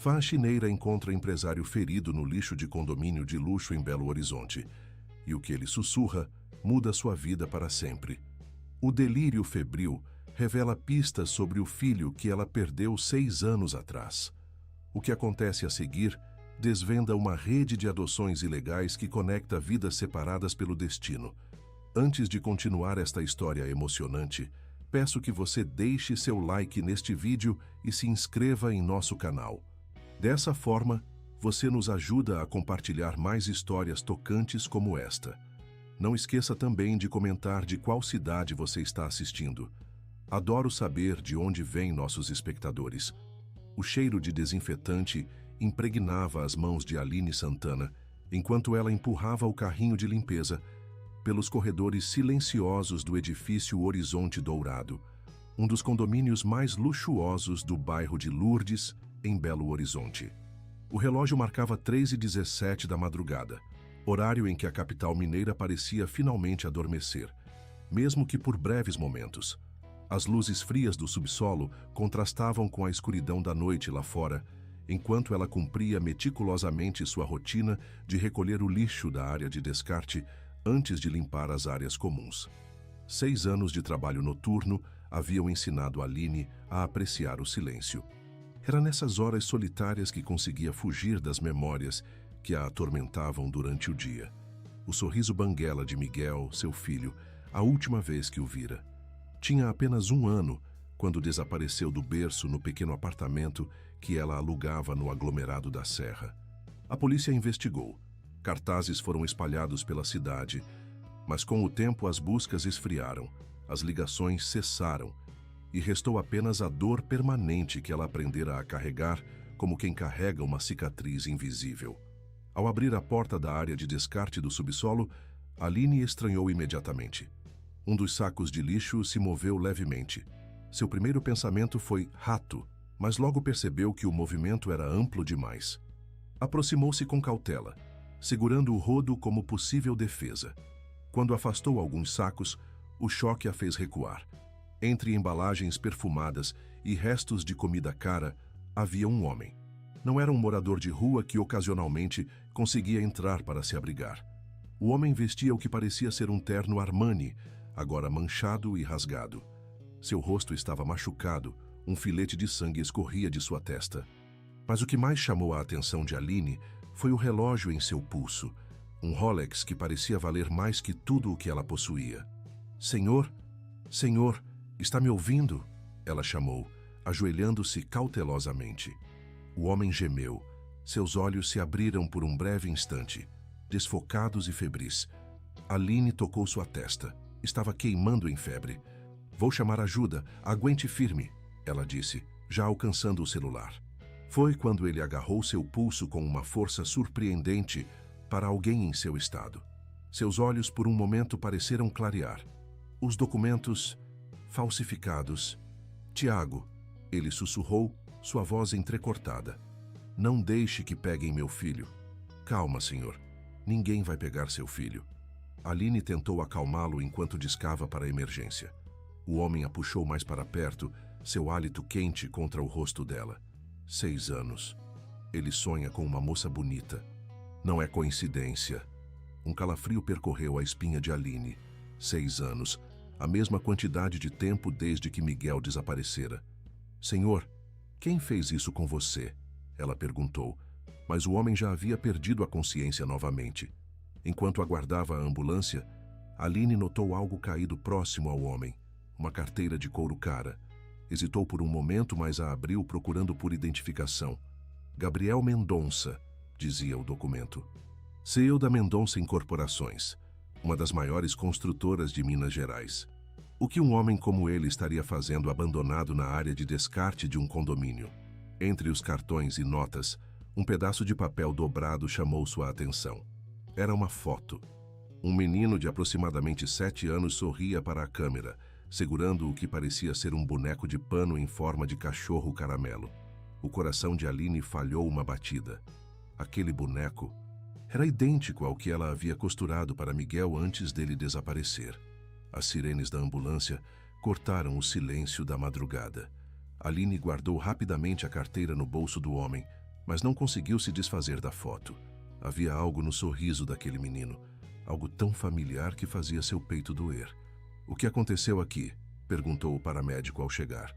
Faxineira encontra empresário ferido no lixo de condomínio de luxo em Belo Horizonte. E o que ele sussurra muda sua vida para sempre. O delírio febril revela pistas sobre o filho que ela perdeu 6 anos atrás. O que acontece a seguir desvenda uma rede de adoções ilegais que conecta vidas separadas pelo destino. Antes de continuar esta história emocionante, peço que você deixe seu like neste vídeo e se inscreva em nosso canal. Dessa forma, você nos ajuda a compartilhar mais histórias tocantes como esta. Não esqueça também de comentar de qual cidade você está assistindo. Adoro saber de onde vêm nossos espectadores. O cheiro de desinfetante impregnava as mãos de Aline Santana enquanto ela empurrava o carrinho de limpeza pelos corredores silenciosos do edifício Horizonte Dourado, um dos condomínios mais luxuosos do bairro de Lourdes, em Belo Horizonte. O relógio marcava 3h17 da madrugada, horário em que a capital mineira parecia finalmente adormecer, mesmo que por breves momentos. As luzes frias do subsolo contrastavam com a escuridão da noite lá fora, enquanto ela cumpria meticulosamente sua rotina de recolher o lixo da área de descarte antes de limpar as áreas comuns. 6 anos de trabalho noturno haviam ensinado Aline a apreciar o silêncio. Era nessas horas solitárias que conseguia fugir das memórias que a atormentavam durante o dia. O sorriso banguela de Miguel, seu filho, a última vez que o vira. Tinha apenas 1 ano quando desapareceu do berço no pequeno apartamento que ela alugava no aglomerado da Serra. A polícia investigou. Cartazes foram espalhados pela cidade, mas com o tempo as buscas esfriaram, as ligações cessaram e restou apenas a dor permanente que ela aprendera a carregar como quem carrega uma cicatriz invisível. Ao abrir a porta da área de descarte do subsolo, Aline estranhou imediatamente. Um dos sacos de lixo se moveu levemente. Seu primeiro pensamento foi rato, mas logo percebeu que o movimento era amplo demais. Aproximou-se com cautela, segurando o rodo como possível defesa. Quando afastou alguns sacos, o choque a fez recuar. Entre embalagens perfumadas e restos de comida cara, havia um homem. Não era um morador de rua que ocasionalmente conseguia entrar para se abrigar. O homem vestia o que parecia ser um terno Armani, agora manchado e rasgado. Seu rosto estava machucado, um filete de sangue escorria de sua testa. Mas o que mais chamou a atenção de Aline foi o relógio em seu pulso, um Rolex que parecia valer mais que tudo o que ela possuía. Senhor, Senhor, está me ouvindo? Ela chamou, ajoelhando-se cautelosamente. O homem gemeu. Seus olhos se abriram por um breve instante, desfocados e febris. Aline tocou sua testa. Estava queimando em febre. Vou chamar ajuda, aguente firme, ela disse, já alcançando o celular. Foi quando ele agarrou seu pulso com uma força surpreendente para alguém em seu estado. Seus olhos por um momento pareceram clarear. Os documentos falsificados. Tiago, ele sussurrou, sua voz entrecortada. Não deixe que peguem meu filho. Calma, senhor. Ninguém vai pegar seu filho. Aline tentou acalmá-lo enquanto discava para a emergência. O homem a puxou mais para perto, seu hálito quente contra o rosto dela. 6 anos. Ele sonha com uma moça bonita. Não é coincidência. Um calafrio percorreu a espinha de Aline. 6 anos. A mesma quantidade de tempo desde que Miguel desaparecera. Senhor, quem fez isso com você? Ela perguntou, mas o homem já havia perdido a consciência novamente. Enquanto aguardava a ambulância, Aline notou algo caído próximo ao homem, uma carteira de couro cara. Hesitou por um momento, mas a abriu procurando por identificação. Gabriel Mendonça, dizia o documento. CEO da Mendonça Incorporações, uma das maiores construtoras de Minas Gerais. O que um homem como ele estaria fazendo abandonado na área de descarte de um condomínio? Entre os cartões e notas, um pedaço de papel dobrado chamou sua atenção. Era uma foto. Um menino de aproximadamente 7 anos sorria para a câmera, segurando o que parecia ser um boneco de pano em forma de cachorro caramelo. O coração de Aline falhou uma batida. Aquele boneco era idêntico ao que ela havia costurado para Miguel antes dele desaparecer. As sirenes da ambulância cortaram o silêncio da madrugada. Aline guardou rapidamente a carteira no bolso do homem, mas não conseguiu se desfazer da foto. Havia algo no sorriso daquele menino, algo tão familiar que fazia seu peito doer. "O que aconteceu aqui?" perguntou o paramédico ao chegar.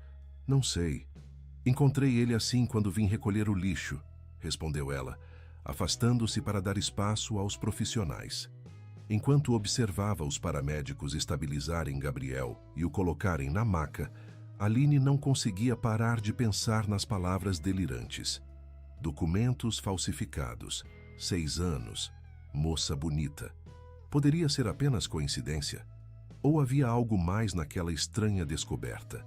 "Não sei. Encontrei ele assim quando vim recolher o lixo", respondeu ela, afastando-se para dar espaço aos profissionais. Enquanto observava os paramédicos estabilizarem Gabriel e o colocarem na maca, Aline não conseguia parar de pensar nas palavras delirantes. Documentos falsificados, 6 anos, moça bonita. Poderia ser apenas coincidência? Ou havia algo mais naquela estranha descoberta?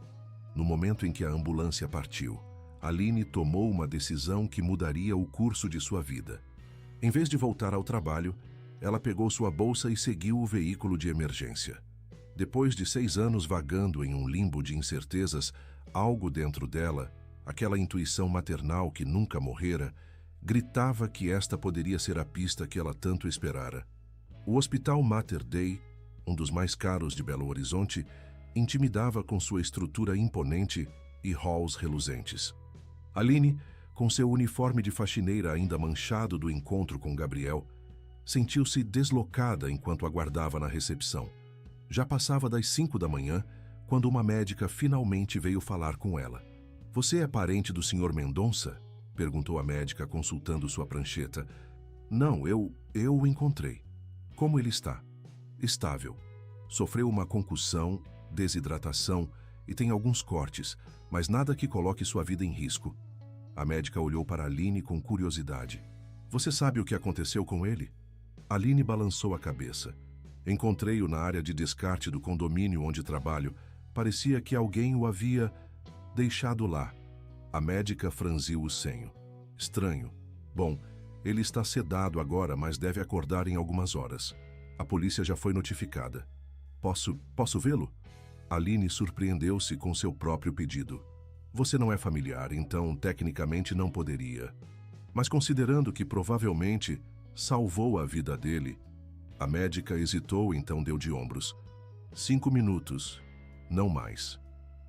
No momento em que a ambulância partiu, Aline tomou uma decisão que mudaria o curso de sua vida. Em vez de voltar ao trabalho, ela pegou sua bolsa e seguiu o veículo de emergência. Depois de 6 anos vagando em um limbo de incertezas, algo dentro dela, aquela intuição maternal que nunca morrera, gritava que esta poderia ser a pista que ela tanto esperara. O Hospital Mater Dei, um dos mais caros de Belo Horizonte, intimidava com sua estrutura imponente e halls reluzentes. Aline, com seu uniforme de faxineira ainda manchado do encontro com Gabriel, sentiu-se deslocada enquanto aguardava na recepção. Já passava das 5 da manhã, quando uma médica finalmente veio falar com ela. "Você é parente do Sr. Mendonça?" perguntou a médica, consultando sua prancheta. "Não, eu o encontrei." "Como ele está?" "Estável. Sofreu uma concussão, desidratação e tem alguns cortes, mas nada que coloque sua vida em risco." A médica olhou para Aline com curiosidade. "Você sabe o que aconteceu com ele?" Aline balançou a cabeça. "Encontrei-o na área de descarte do condomínio onde trabalho. Parecia que alguém o havia deixado lá." A médica franziu o senho. "Estranho. Bom, ele está sedado agora, mas deve acordar em algumas horas. A polícia já foi notificada." Posso vê-lo?" Aline surpreendeu-se com seu próprio pedido. "Você não é familiar, então tecnicamente não poderia. Mas considerando que provavelmente salvou a vida dele..." A médica hesitou, então deu de ombros. 5 minutos, não mais."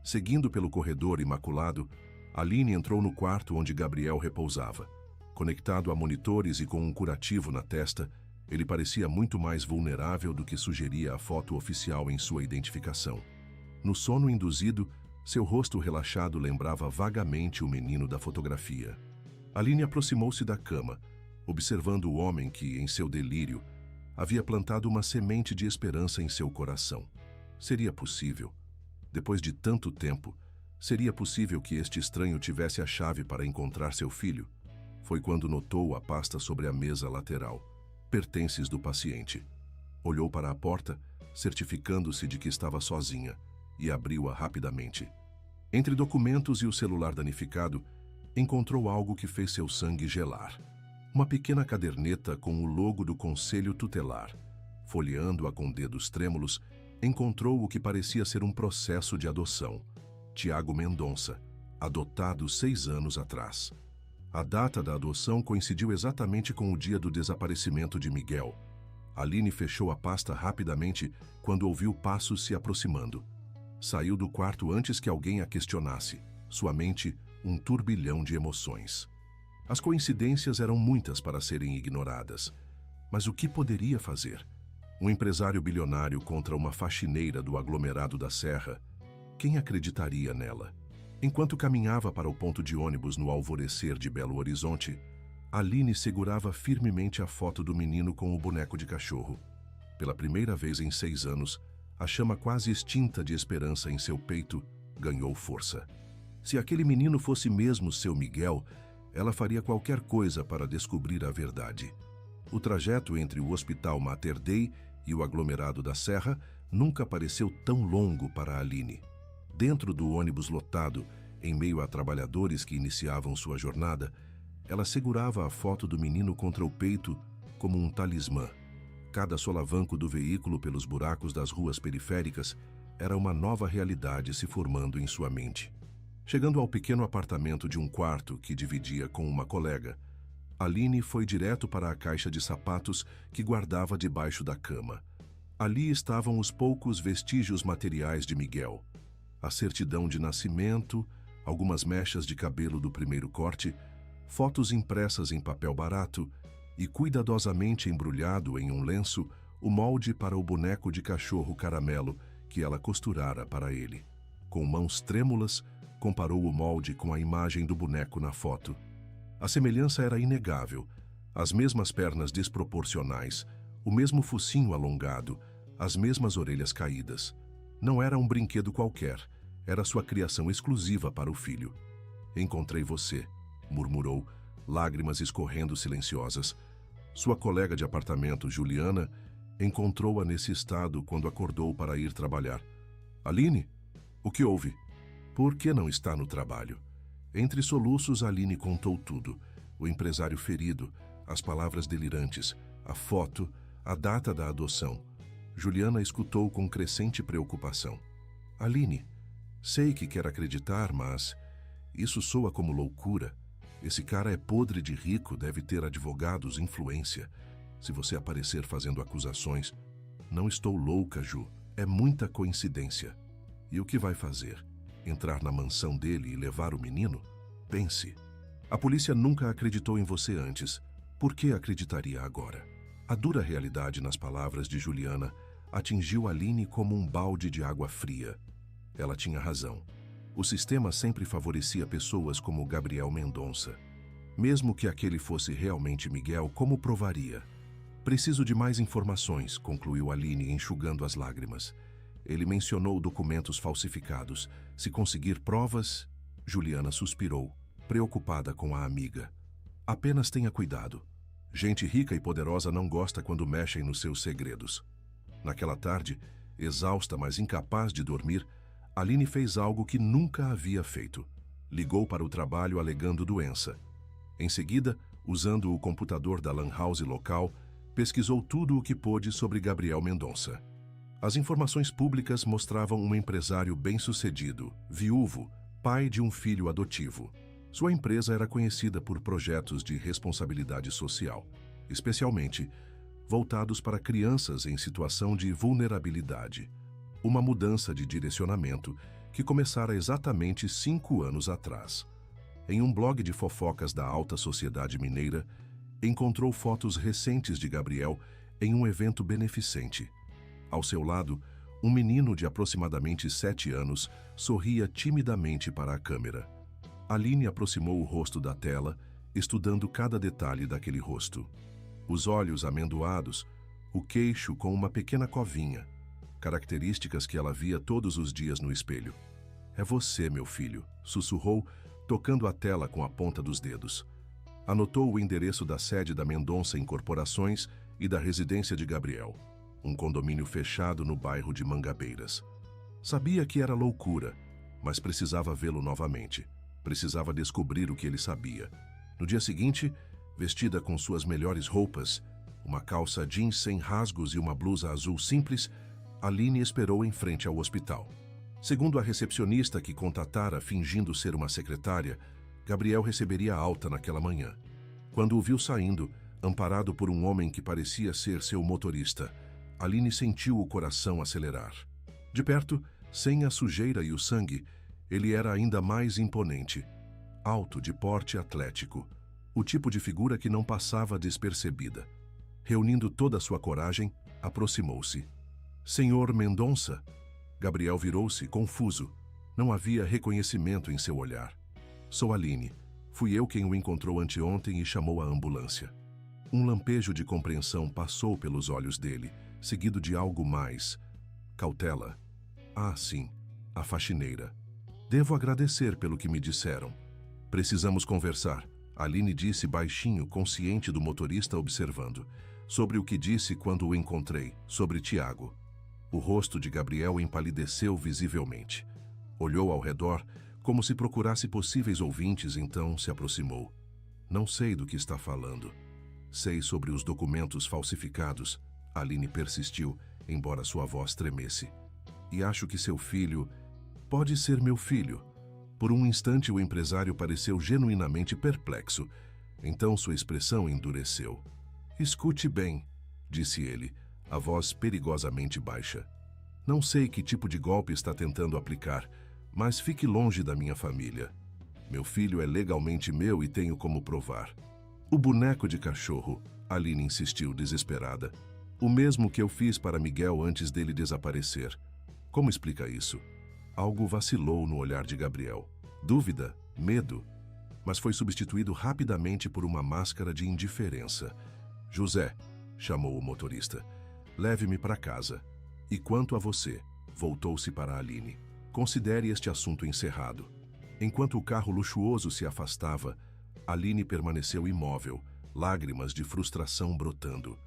Seguindo pelo corredor imaculado, Aline entrou no quarto onde Gabriel repousava. Conectado a monitores e com um curativo na testa, ele parecia muito mais vulnerável do que sugeria a foto oficial em sua identificação. No sono induzido, seu rosto relaxado lembrava vagamente o menino da fotografia. Aline aproximou-se da cama, observando o homem que, em seu delírio, havia plantado uma semente de esperança em seu coração. Seria possível? Depois de tanto tempo, seria possível que este estranho tivesse a chave para encontrar seu filho? Foi quando notou a pasta sobre a mesa lateral. Pertences do paciente. Olhou para a porta, certificando-se de que estava sozinha, e abriu-a rapidamente. Entre documentos e o celular danificado, encontrou algo que fez seu sangue gelar. Uma pequena caderneta com o logo do Conselho Tutelar. Folheando-a com dedos trêmulos, encontrou o que parecia ser um processo de adoção. Tiago Mendonça, adotado 6 anos atrás. A data da adoção coincidiu exatamente com o dia do desaparecimento de Miguel. Aline fechou a pasta rapidamente quando ouviu passos se aproximando. Saiu do quarto antes que alguém a questionasse. Sua mente, um turbilhão de emoções. As coincidências eram muitas para serem ignoradas. Mas o que poderia fazer? Um empresário bilionário contra uma faxineira do aglomerado da Serra? Quem acreditaria nela? Enquanto caminhava para o ponto de ônibus no alvorecer de Belo Horizonte, Aline segurava firmemente a foto do menino com o boneco de cachorro. Pela primeira vez em 6 anos, a chama quase extinta de esperança em seu peito ganhou força. Se aquele menino fosse mesmo seu Miguel, ela faria qualquer coisa para descobrir a verdade. O trajeto entre o Hospital Mater Dei e o aglomerado da Serra nunca pareceu tão longo para Aline. Dentro do ônibus lotado, em meio a trabalhadores que iniciavam sua jornada, ela segurava a foto do menino contra o peito como um talismã. Cada solavanco do veículo pelos buracos das ruas periféricas era uma nova realidade se formando em sua mente. Chegando ao pequeno apartamento de um quarto que dividia com uma colega, Aline foi direto para a caixa de sapatos que guardava debaixo da cama. Ali estavam os poucos vestígios materiais de Miguel. A certidão de nascimento, algumas mechas de cabelo do primeiro corte, fotos impressas em papel barato e cuidadosamente embrulhado em um lenço o molde para o boneco de cachorro caramelo que ela costurara para ele. Com mãos trêmulas, comparou o molde com a imagem do boneco na foto. A semelhança era inegável. As mesmas pernas desproporcionais, o mesmo focinho alongado, as mesmas orelhas caídas. Não era um brinquedo qualquer, era sua criação exclusiva para o filho. Encontrei você, murmurou, lágrimas escorrendo silenciosas. Sua colega de apartamento, Juliana, encontrou-a nesse estado quando acordou para ir trabalhar. Aline? O que houve? Por que não está no trabalho? Entre soluços, Aline contou tudo. O empresário ferido, as palavras delirantes, a foto, a data da adoção. Juliana escutou com crescente preocupação. Aline, sei que quer acreditar, mas isso soa como loucura. Esse cara é podre de rico, deve ter advogados, influência. Se você aparecer fazendo acusações... Não estou louca, Ju. É muita coincidência. E o que vai fazer? Entrar na mansão dele e levar o menino? Pense. A polícia nunca acreditou em você antes. Por que acreditaria agora? A dura realidade nas palavras de Juliana atingiu Aline como um balde de água fria. Ela tinha razão. O sistema sempre favorecia pessoas como Gabriel Mendonça. Mesmo que aquele fosse realmente Miguel, como provaria? Preciso de mais informações, concluiu Aline, enxugando as lágrimas. Ele mencionou documentos falsificados. Se conseguir provas... Juliana suspirou, preocupada com a amiga. Apenas tenha cuidado. Gente rica e poderosa não gosta quando mexem nos seus segredos. Naquela tarde, exausta, mas incapaz de dormir, Aline fez algo que nunca havia feito. Ligou para o trabalho alegando doença. Em seguida, usando o computador da lan house local, pesquisou tudo o que pôde sobre Gabriel Mendonça. As informações públicas mostravam um empresário bem-sucedido, viúvo, pai de um filho adotivo. Sua empresa era conhecida por projetos de responsabilidade social, especialmente voltados para crianças em situação de vulnerabilidade. Uma mudança de direcionamento que começara exatamente 5 anos atrás. Em um blog de fofocas da alta sociedade mineira, encontrou fotos recentes de Gabriel em um evento beneficente. Ao seu lado, um menino de aproximadamente 7 anos sorria timidamente para a câmera. Aline aproximou o rosto da tela, estudando cada detalhe daquele rosto. Os olhos amendoados, o queixo com uma pequena covinha, características que ela via todos os dias no espelho. É você, meu filho, sussurrou, tocando a tela com a ponta dos dedos. Anotou o endereço da sede da Mendonça Incorporações e da residência de Gabriel, um condomínio fechado no bairro de Mangabeiras. Sabia que era loucura, mas precisava vê-lo novamente. Precisava descobrir o que ele sabia. No dia seguinte, vestida com suas melhores roupas, uma calça jeans sem rasgos e uma blusa azul simples, Aline esperou em frente ao hospital. Segundo a recepcionista que contatara fingindo ser uma secretária, Gabriel receberia alta naquela manhã. Quando o viu saindo, amparado por um homem que parecia ser seu motorista, Aline sentiu o coração acelerar. De perto, sem a sujeira e o sangue, ele era ainda mais imponente. Alto, de porte atlético. O tipo de figura que não passava despercebida. Reunindo toda a sua coragem, aproximou-se. Senhor Mendonça? Gabriel virou-se, confuso. Não havia reconhecimento em seu olhar. Sou Aline. Fui eu quem o encontrou anteontem e chamou a ambulância. Um lampejo de compreensão passou pelos olhos dele, seguido de algo mais. Cautela. Ah, sim, a faxineira. Devo agradecer pelo que me disseram. Precisamos conversar, Aline disse baixinho, consciente do motorista observando. Sobre o que disse quando o encontrei, sobre Tiago. O rosto de Gabriel empalideceu visivelmente. Olhou ao redor, como se procurasse possíveis ouvintes, então se aproximou. Não sei do que está falando. Sei sobre os documentos falsificados, Aline persistiu, embora sua voz tremesse. E acho que seu filho... Pode ser meu filho. Por um instante o empresário pareceu genuinamente perplexo. Então sua expressão endureceu. Escute bem, disse ele, a voz perigosamente baixa. Não sei que tipo de golpe está tentando aplicar, mas fique longe da minha família. Meu filho é legalmente meu e tenho como provar. O boneco de cachorro, Aline insistiu, desesperada. O mesmo que eu fiz para Miguel antes dele desaparecer. Como explica isso? Algo vacilou no olhar de Gabriel. Dúvida, medo, mas foi substituído rapidamente por uma máscara de indiferença. José, chamou o motorista, leve-me para casa. E quanto a você, voltou-se para Aline, considere este assunto encerrado. Enquanto o carro luxuoso se afastava, Aline permaneceu imóvel, lágrimas de frustração brotando.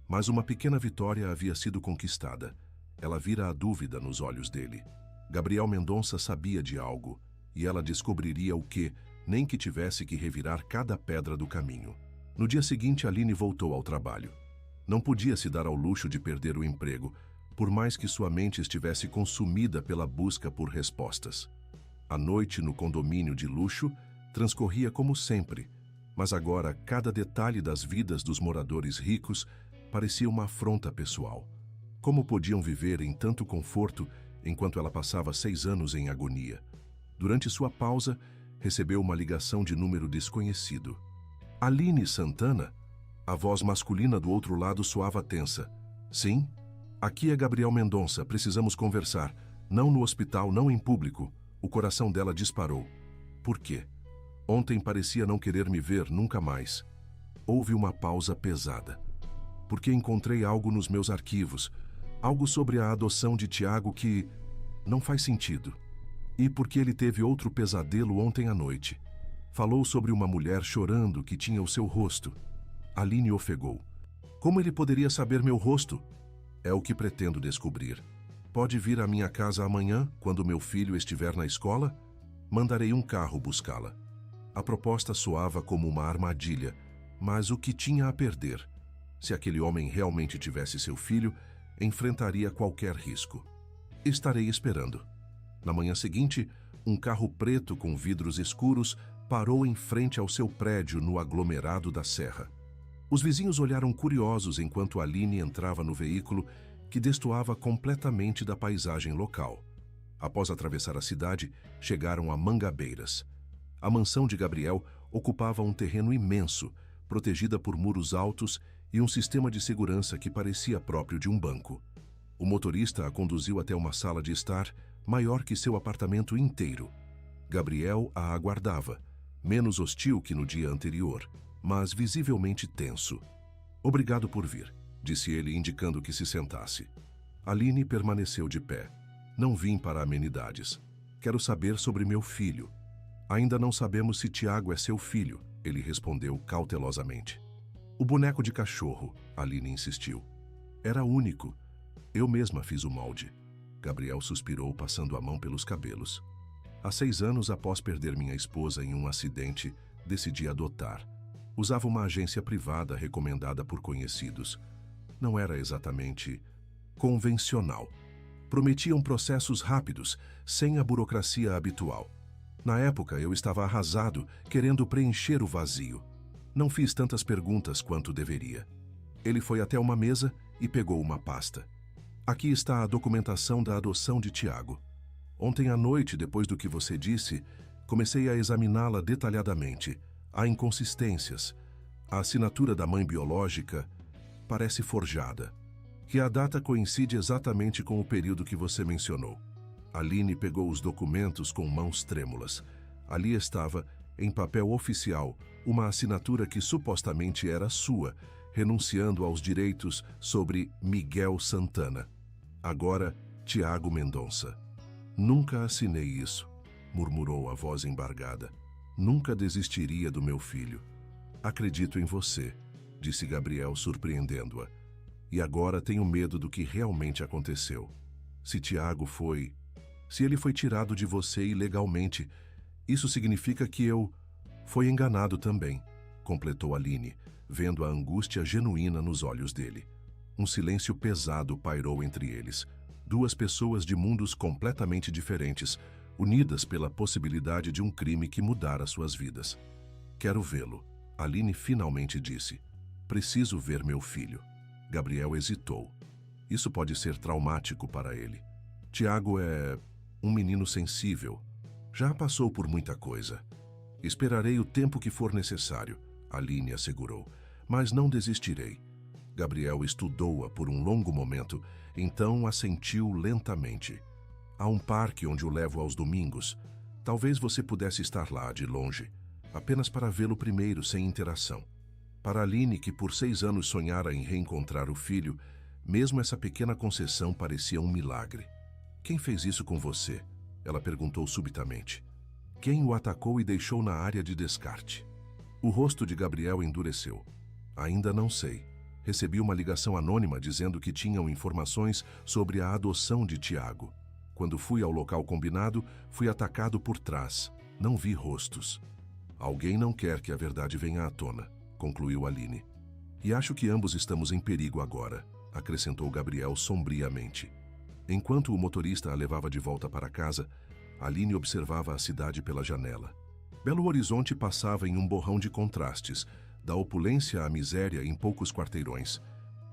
Mas uma pequena vitória havia sido conquistada. Ela vira a dúvida nos olhos dele. Gabriel Mendonça sabia de algo, e ela descobriria o que, nem que tivesse que revirar cada pedra do caminho. No dia seguinte, Aline voltou ao trabalho. Não podia se dar ao luxo de perder o emprego, por mais que sua mente estivesse consumida pela busca por respostas. A noite no condomínio de luxo transcorria como sempre, mas agora cada detalhe das vidas dos moradores ricos parecia uma afronta pessoal. Como podiam viver em tanto conforto enquanto ela passava 6 anos em agonia? Durante sua pausa, recebeu uma ligação de número desconhecido. Aline Santana? A voz masculina do outro lado soava tensa. Sim? Aqui é Gabriel Mendonça, precisamos conversar. Não no hospital, não em público. O coração dela disparou. Por quê? Ontem parecia não querer me ver nunca mais. Houve uma pausa pesada. Porque encontrei algo nos meus arquivos, algo sobre a adoção de Tiago que não faz sentido. E porque ele teve outro pesadelo ontem à noite. Falou sobre uma mulher chorando que tinha o seu rosto. Aline ofegou. Como ele poderia saber meu rosto? É o que pretendo descobrir. Pode vir à minha casa amanhã, quando meu filho estiver na escola? Mandarei um carro buscá-la. A proposta soava como uma armadilha, mas o que tinha a perder? Se aquele homem realmente tivesse seu filho, enfrentaria qualquer risco. Estarei esperando. Na manhã seguinte, um carro preto com vidros escuros parou em frente ao seu prédio no aglomerado da Serra. Os vizinhos olharam curiosos enquanto Aline entrava no veículo que destoava completamente da paisagem local. Após atravessar a cidade, chegaram a Mangabeiras. A mansão de Gabriel ocupava um terreno imenso, protegida por muros altos e um sistema de segurança que parecia próprio de um banco. O motorista a conduziu até uma sala de estar maior que seu apartamento inteiro. Gabriel a aguardava, menos hostil que no dia anterior, mas visivelmente tenso. Obrigado por vir, disse ele, indicando que se sentasse. Aline permaneceu de pé. Não vim para amenidades. Quero saber sobre meu filho. Ainda não sabemos se Tiago é seu filho, ele respondeu cautelosamente. O boneco de cachorro, Aline insistiu. Era único. Eu mesma fiz o molde. Gabriel suspirou, passando a mão pelos cabelos. Há 6 anos após perder minha esposa em um acidente, decidi adotar. Usava uma agência privada recomendada por conhecidos. Não era exatamente convencional. Prometiam processos rápidos, sem a burocracia habitual. Na época, eu estava arrasado, querendo preencher o vazio. Não fiz tantas perguntas quanto deveria. Ele foi até uma mesa e pegou uma pasta. Aqui está a documentação da adoção de Tiago. Ontem à noite, depois do que você disse, comecei a examiná-la detalhadamente. Há inconsistências. A assinatura da mãe biológica parece forjada. Que a data coincide exatamente com o período que você mencionou. Aline pegou os documentos com mãos trêmulas. Ali estava, em papel oficial, uma assinatura que supostamente era sua, renunciando aos direitos sobre Miguel Santana. Agora, Tiago Mendonça. Nunca assinei isso, murmurou a voz embargada. Nunca desistiria do meu filho. Acredito em você, disse Gabriel, surpreendendo-a. E agora tenho medo do que realmente aconteceu. Se Tiago foi... Se ele foi tirado de você ilegalmente, isso significa que eu... Foi enganado também, completou Aline, vendo a angústia genuína nos olhos dele. Um silêncio pesado pairou entre eles. 2 pessoas de mundos completamente diferentes, unidas pela possibilidade de um crime que mudara suas vidas. Quero vê-lo, Aline finalmente disse. Preciso ver meu filho. Gabriel hesitou. Isso pode ser traumático para ele. Tiago é um menino sensível. Já passou por muita coisa. Esperarei o tempo que for necessário, Aline assegurou, mas não desistirei. Gabriel estudou-a por um longo momento, então assentiu lentamente. Há um parque onde o levo aos domingos. Talvez você pudesse estar lá, de longe, apenas para vê-lo primeiro, sem interação. Para Aline, que por 6 anos sonhara em reencontrar o filho, mesmo essa pequena concessão parecia um milagre. Quem fez isso com você? Ela perguntou subitamente. Quem o atacou e deixou na área de descarte? O rosto de Gabriel endureceu. Ainda não sei. Recebi uma ligação anônima dizendo que tinham informações sobre a adoção de Tiago. Quando fui ao local combinado, fui atacado por trás. Não vi rostos. Alguém não quer que a verdade venha à tona, concluiu Aline. E acho que ambos estamos em perigo agora, acrescentou Gabriel sombriamente. Enquanto o motorista a levava de volta para casa, Aline observava a cidade pela janela. Belo Horizonte passava em um borrão de contrastes, da opulência à miséria em poucos quarteirões.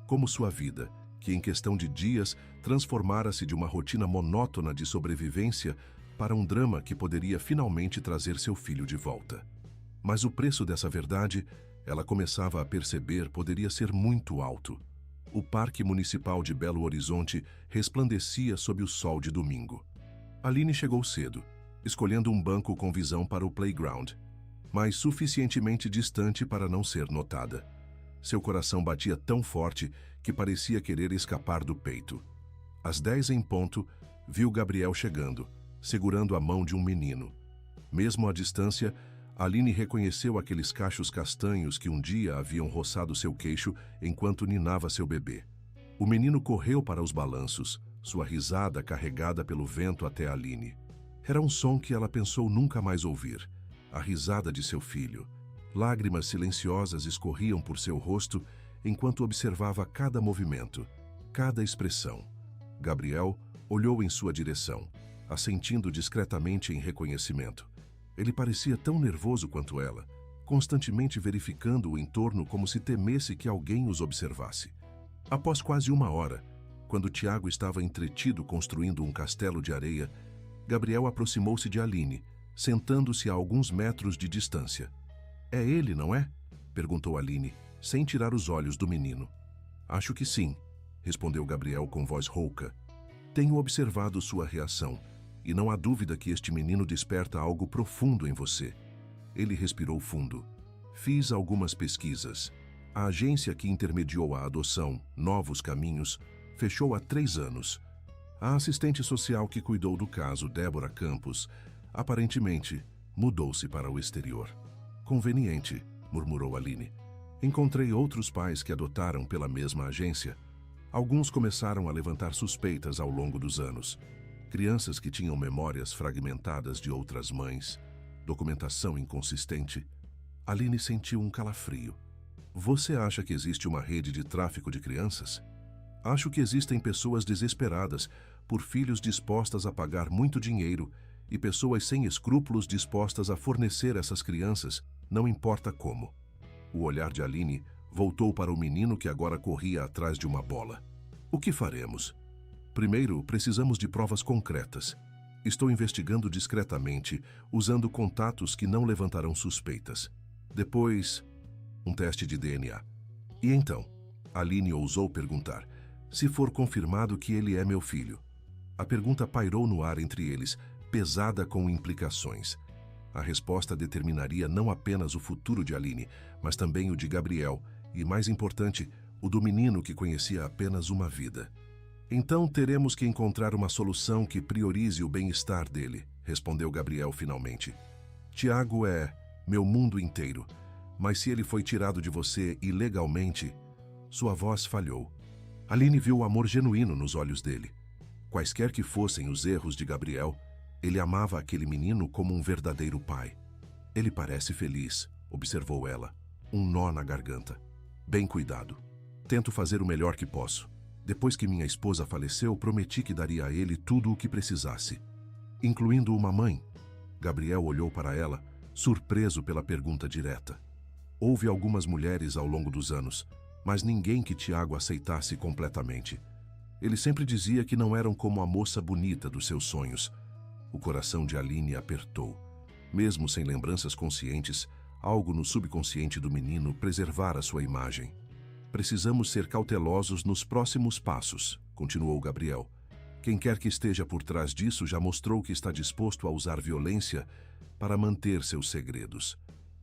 Como sua vida, que em questão de dias transformara-se de uma rotina monótona de sobrevivência para um drama que poderia finalmente trazer seu filho de volta. Mas o preço dessa verdade, ela começava a perceber, poderia ser muito alto. O Parque Municipal de Belo Horizonte resplandecia sob o sol de domingo. Aline chegou cedo, escolhendo um banco com visão para o playground, mas suficientemente distante para não ser notada. Seu coração batia tão forte que parecia querer escapar do peito. Às 10 em ponto, viu Gabriel chegando, segurando a mão de um menino. Mesmo à distância, Aline reconheceu aqueles cachos castanhos que um dia haviam roçado seu queixo enquanto ninava seu bebê. O menino correu para os balanços, sua risada carregada pelo vento até Aline. Era um som que ela pensou nunca mais ouvir, a risada de seu filho. Lágrimas silenciosas escorriam por seu rosto enquanto observava cada movimento, cada expressão. Gabriel olhou em sua direção, assentindo discretamente em reconhecimento. Ele parecia tão nervoso quanto ela, constantemente verificando o entorno como se temesse que alguém os observasse. Após quase 1 hora, quando Tiago estava entretido construindo um castelo de areia, Gabriel aproximou-se de Aline, sentando-se a alguns metros de distância. É ele, não é? Perguntou Aline, sem tirar os olhos do menino. Acho que sim, respondeu Gabriel com voz rouca. Tenho observado sua reação, e não há dúvida que este menino desperta algo profundo em você. Ele respirou fundo. Fiz algumas pesquisas. A agência que intermediou a adoção, Novos Caminhos, fechou há 3 anos. A assistente social que cuidou do caso, Débora Campos, aparentemente mudou-se para o exterior. Conveniente, murmurou Aline. Encontrei outros pais que adotaram pela mesma agência. Alguns começaram a levantar suspeitas ao longo dos anos. Crianças que tinham memórias fragmentadas de outras mães, documentação inconsistente. Aline sentiu um calafrio. Você acha que existe uma rede de tráfico de crianças? Acho que existem pessoas desesperadas por filhos dispostas a pagar muito dinheiro e pessoas sem escrúpulos dispostas a fornecer essas crianças, não importa como. O olhar de Aline voltou para o menino que agora corria atrás de uma bola. O que faremos? Primeiro, precisamos de provas concretas. Estou investigando discretamente, usando contatos que não levantarão suspeitas. Depois, um teste de DNA. E então? Aline ousou perguntar. Se for confirmado que ele é meu filho. A pergunta pairou no ar entre eles, pesada com implicações. A resposta determinaria não apenas o futuro de Aline, mas também o de Gabriel, e, mais importante, o do menino que conhecia apenas uma vida. Então teremos que encontrar uma solução que priorize o bem-estar dele, respondeu Gabriel finalmente. Tiago é meu mundo inteiro, mas se ele foi tirado de você ilegalmente, sua voz falhou. Aline viu o amor genuíno nos olhos dele. Quaisquer que fossem os erros de Gabriel, ele amava aquele menino como um verdadeiro pai. Ele parece feliz, observou ela, um nó na garganta. Bem cuidado. Tento fazer o melhor que posso. Depois que minha esposa faleceu, prometi que daria a ele tudo o que precisasse, incluindo uma mãe. Gabriel olhou para ela, surpreso pela pergunta direta. Houve algumas mulheres ao longo dos anos, mas ninguém que Tiago aceitasse completamente. Ele sempre dizia que não eram como a moça bonita dos seus sonhos. O coração de Aline apertou. Mesmo sem lembranças conscientes, algo no subconsciente do menino preservara sua imagem. Precisamos ser cautelosos nos próximos passos, continuou Gabriel. Quem quer que esteja por trás disso já mostrou que está disposto a usar violência para manter seus segredos.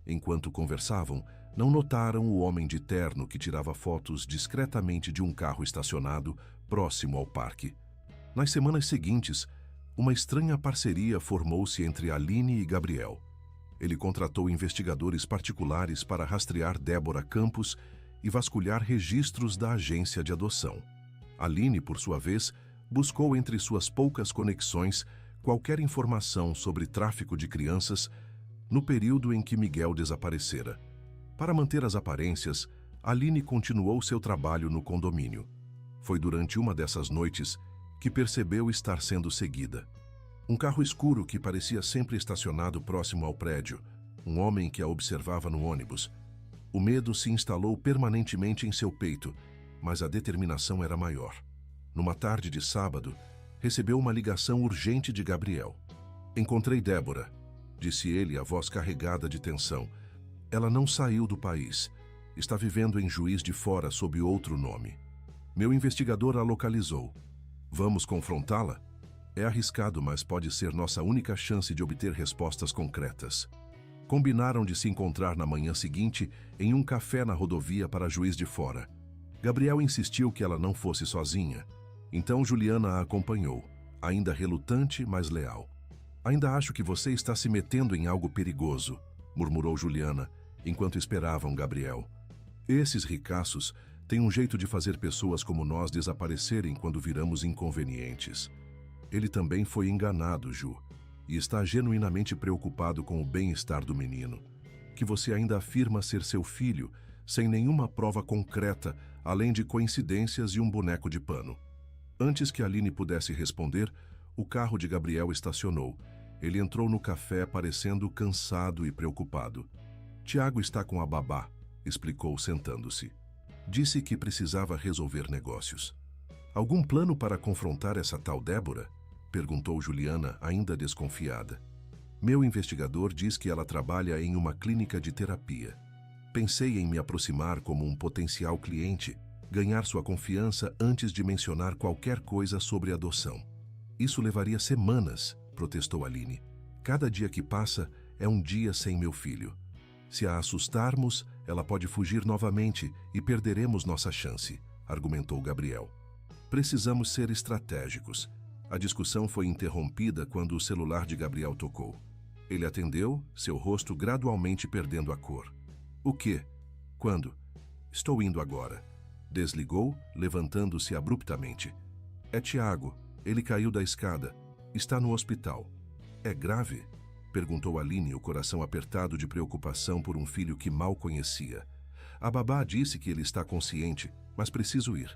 Enquanto conversavam, não notaram o homem de terno que tirava fotos discretamente de um carro estacionado próximo ao parque. Nas semanas seguintes, uma estranha parceria formou-se entre Aline e Gabriel. Ele contratou investigadores particulares para rastrear Débora Campos e vasculhar registros da agência de adoção. Aline, por sua vez, buscou entre suas poucas conexões qualquer informação sobre tráfico de crianças no período em que Miguel desaparecera. Para manter as aparências, Aline continuou seu trabalho no condomínio. Foi durante uma dessas noites que percebeu estar sendo seguida. Um carro escuro que parecia sempre estacionado próximo ao prédio, um homem que a observava no ônibus. O medo se instalou permanentemente em seu peito, mas a determinação era maior. Numa tarde de sábado, recebeu uma ligação urgente de Gabriel. Encontrei Débora, disse ele, a voz carregada de tensão. Ela não saiu do país. Está vivendo em Juiz de Fora sob outro nome. Meu investigador a localizou. Vamos confrontá-la? É arriscado, mas pode ser nossa única chance de obter respostas concretas. Combinaram de se encontrar na manhã seguinte em um café na rodovia para Juiz de Fora. Gabriel insistiu que ela não fosse sozinha. Então Juliana a acompanhou, ainda relutante, mas leal. Ainda acho que você está se metendo em algo perigoso, murmurou Juliana, enquanto esperavam Gabriel. Esses ricaços têm um jeito de fazer pessoas como nós desaparecerem quando viramos inconvenientes. Ele também foi enganado, Ju, e está genuinamente preocupado com o bem-estar do menino, que você ainda afirma ser seu filho, sem nenhuma prova concreta, além de coincidências e um boneco de pano. Antes que Aline pudesse responder, o carro de Gabriel estacionou. Ele entrou no café parecendo cansado e preocupado. Tiago está com a babá, explicou sentando-se. Disse que precisava resolver negócios. Algum plano para confrontar essa tal Débora? Perguntou Juliana, ainda desconfiada. Meu investigador diz que ela trabalha em uma clínica de terapia. Pensei em me aproximar como um potencial cliente, ganhar sua confiança antes de mencionar qualquer coisa sobre adoção. Isso levaria semanas, protestou Aline. Cada dia que passa é um dia sem meu filho. Se a assustarmos, ela pode fugir novamente e perderemos nossa chance, argumentou Gabriel. Precisamos ser estratégicos. A discussão foi interrompida quando o celular de Gabriel tocou. Ele atendeu, seu rosto gradualmente perdendo a cor. O quê? Quando? Estou indo agora. Desligou, levantando-se abruptamente. É Tiago. Ele caiu da escada. Está no hospital. É grave? Perguntou Aline, o coração apertado de preocupação por um filho que mal conhecia. A babá disse que ele está consciente, mas preciso ir.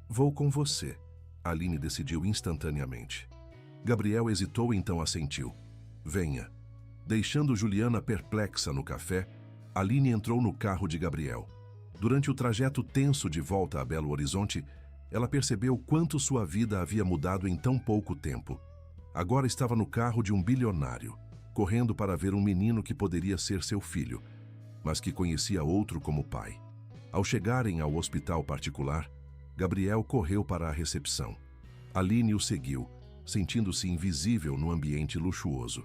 Vou com você. Aline decidiu instantaneamente. Gabriel hesitou, então assentiu. Venha. Deixando Juliana perplexa no café, Aline entrou no carro de Gabriel. Durante o trajeto tenso de volta a Belo Horizonte, ela percebeu quanto sua vida havia mudado em tão pouco tempo. Agora estava no carro de um bilionário, correndo para ver um menino que poderia ser seu filho, mas que conhecia outro como pai. Ao chegarem ao hospital particular, Gabriel correu para a recepção. Aline o seguiu, sentindo-se invisível no ambiente luxuoso.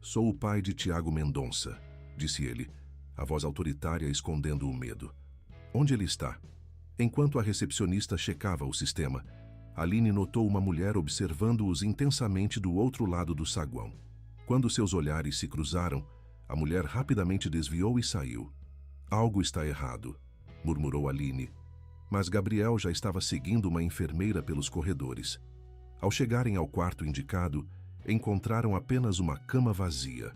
Sou o pai de Tiago Mendonça, disse ele, a voz autoritária escondendo o medo. Onde ele está? Enquanto a recepcionista checava o sistema, Aline notou uma mulher observando-os intensamente do outro lado do saguão. Quando seus olhares se cruzaram, a mulher rapidamente desviou e saiu. Algo está errado, murmurou Aline. Mas Gabriel já estava seguindo uma enfermeira pelos corredores. Ao chegarem ao quarto indicado, encontraram apenas uma cama vazia.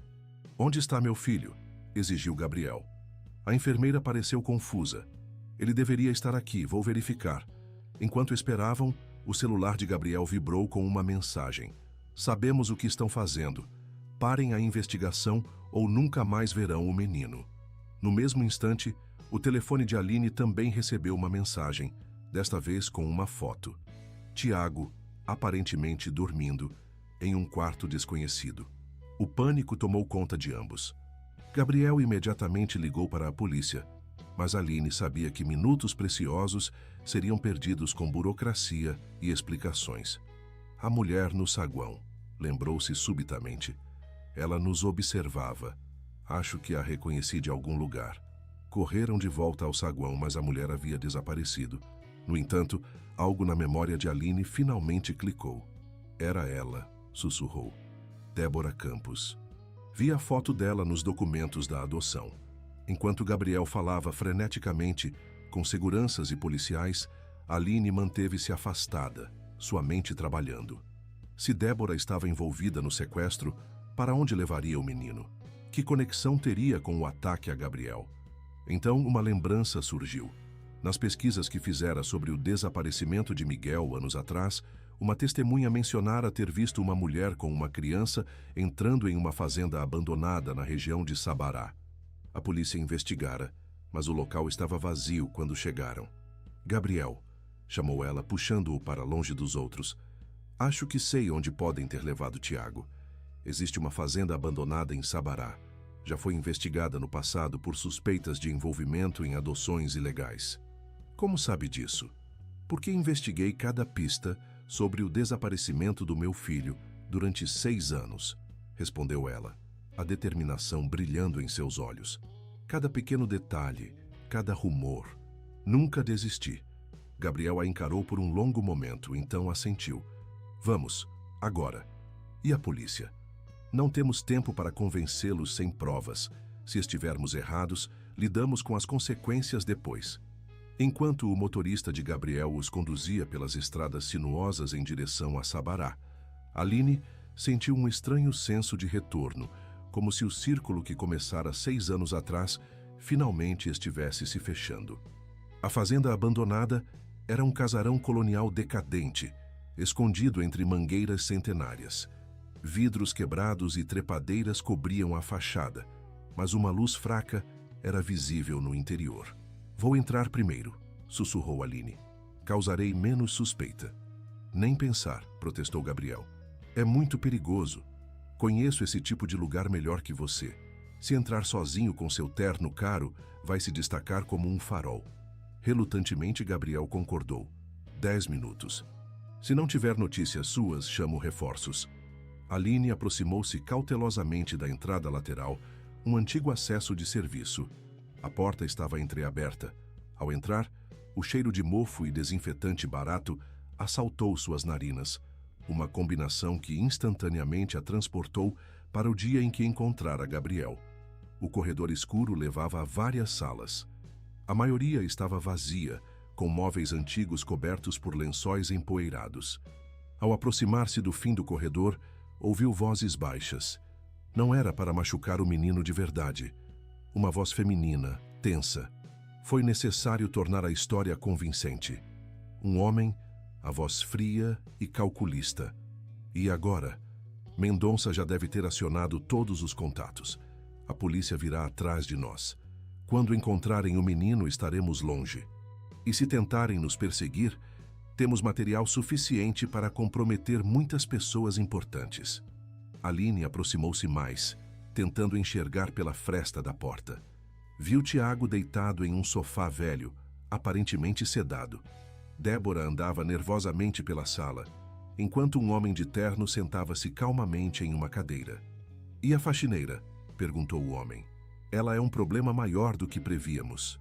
Onde está meu filho? Exigiu Gabriel. A enfermeira pareceu confusa. Ele deveria estar aqui, vou verificar. Enquanto esperavam, o celular de Gabriel vibrou com uma mensagem. Sabemos o que estão fazendo. Parem a investigação ou nunca mais verão o menino. No mesmo instante, o telefone de Aline também recebeu uma mensagem, desta vez com uma foto. Tiago, aparentemente dormindo, em um quarto desconhecido. O pânico tomou conta de ambos. Gabriel imediatamente ligou para a polícia, mas Aline sabia que minutos preciosos seriam perdidos com burocracia e explicações. A mulher no saguão, lembrou-se subitamente. Ela nos observava. Acho que a reconheci de algum lugar. Correram de volta ao saguão, mas a mulher havia desaparecido. No entanto, algo na memória de Aline finalmente clicou. Era ela, sussurrou. Débora Campos. Vi a foto dela nos documentos da adoção. Enquanto Gabriel falava freneticamente, com seguranças e policiais, Aline manteve-se afastada, sua mente trabalhando. Se Débora estava envolvida no sequestro, para onde levaria o menino? Que conexão teria com o ataque a Gabriel? Então uma lembrança surgiu. Nas pesquisas que fizera sobre o desaparecimento de Miguel anos atrás, uma testemunha mencionara ter visto uma mulher com uma criança entrando em uma fazenda abandonada na região de Sabará. A polícia investigara, mas o local estava vazio quando chegaram. Gabriel, chamou ela, puxando-o para longe dos outros. Acho que sei onde podem ter levado Tiago. Existe uma fazenda abandonada em Sabará. Já foi investigada no passado por suspeitas de envolvimento em adoções ilegais. Como sabe disso? Porque investiguei cada pista sobre o desaparecimento do meu filho durante 6 anos, respondeu ela, a determinação brilhando em seus olhos. Cada pequeno detalhe, cada rumor. Nunca desisti. Gabriel a encarou por um longo momento, então assentiu. Vamos, agora. E a polícia? Não temos tempo para convencê-los sem provas. Se estivermos errados, lidamos com as consequências depois. Enquanto o motorista de Gabriel os conduzia pelas estradas sinuosas em direção a Sabará, Aline sentiu um estranho senso de retorno, como se o círculo que começara 6 anos atrás finalmente estivesse se fechando. A fazenda abandonada era um casarão colonial decadente, escondido entre mangueiras centenárias. Vidros quebrados e trepadeiras cobriam a fachada, mas uma luz fraca era visível no interior. Vou entrar primeiro, sussurrou Aline. Causarei menos suspeita. Nem pensar, protestou Gabriel. É muito perigoso. Conheço esse tipo de lugar melhor que você. Se entrar sozinho com seu terno caro, vai se destacar como um farol. Relutantemente, Gabriel concordou. 10 minutos. Se não tiver notícias suas, chamo reforços. Aline aproximou-se cautelosamente da entrada lateral, um antigo acesso de serviço. A porta estava entreaberta. Ao entrar, o cheiro de mofo e desinfetante barato assaltou suas narinas, uma combinação que instantaneamente a transportou para o dia em que encontrara Gabriel. O corredor escuro levava a várias salas. A maioria estava vazia, com móveis antigos cobertos por lençóis empoeirados. Ao aproximar-se do fim do corredor, ouviu vozes baixas. Não era para machucar o menino de verdade. Uma voz feminina, tensa. Foi necessário tornar a história convincente. Um homem, a voz fria e calculista. E agora? Mendonça já deve ter acionado todos os contatos. A polícia virá atrás de nós. Quando encontrarem o menino, estaremos longe. E se tentarem nos perseguir, temos material suficiente para comprometer muitas pessoas importantes. Aline aproximou-se mais, tentando enxergar pela fresta da porta. Viu Tiago deitado em um sofá velho, aparentemente sedado. Débora andava nervosamente pela sala, enquanto um homem de terno sentava-se calmamente em uma cadeira. E a faxineira? Perguntou o homem. Ela é um problema maior do que prevíamos.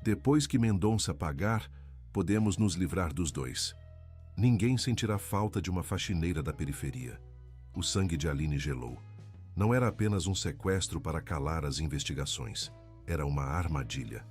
Depois que Mendonça pagar, podemos nos livrar dos dois. Ninguém sentirá falta de uma faxineira da periferia. O sangue de Aline gelou. Não era apenas um sequestro para calar as investigações. Era uma armadilha.